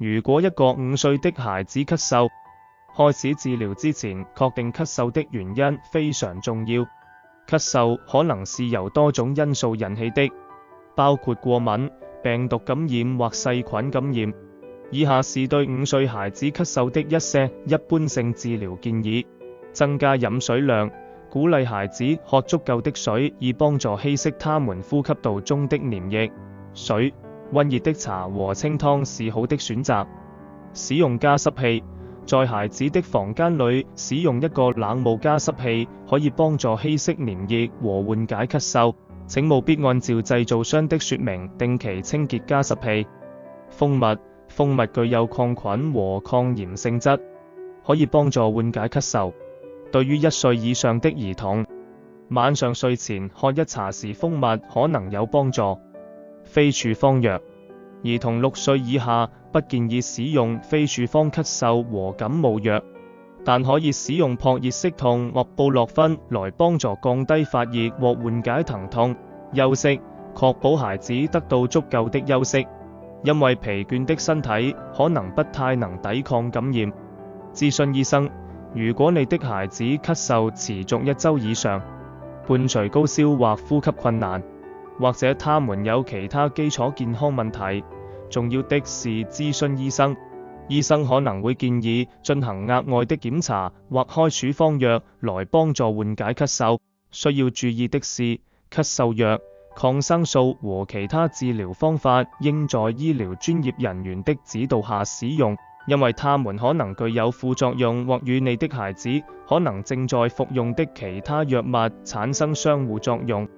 如果一個5歲的孩子咳嗽，開始治療之前確定咳嗽的原因非常重要。咳嗽可能是由多種因素引起的，包括過敏、病毒感染或細菌感染。以下是對5歲孩子咳嗽的一些一般性治療建議：增加飲水量，鼓勵孩子喝足夠的水，以幫助稀釋他們呼吸道中的黏液。水、溫熱的茶和清湯是好的選擇。使用加濕器，在孩子的房間裡使用一個冷霧加濕器，可以幫助稀釋黏液和緩解咳嗽。請務必按照製造商的說明定期清潔加濕器。蜂蜜具有抗菌和抗炎性質，可以幫助緩解咳嗽。對於1歲以上的兒童，晚上睡前喝一茶匙蜂蜜可能有幫助。非處方藥，兒童6歲以下不建議使用非處方咳嗽和感冒藥，但可以使用撲熱息痛或布洛芬來幫助降低發熱或緩解疼痛。休息，確保孩子得到足夠的休息，因為疲倦的身體可能不太能抵抗感染。諮詢醫生，如果你的孩子咳嗽持續1週以上，伴隨高燒或呼吸困難，或者他們有其他基礎健康問題，重要的是諮詢醫生。醫生可能會建議進行額外的檢查或開處方藥來幫助緩解咳嗽。需要注意的是，咳嗽藥、抗生素和其他治療方法應在醫療專業人員的指導下使用，因為它們可能具有副作用或與你的孩子可能正在服用的其他藥物產生相互作用。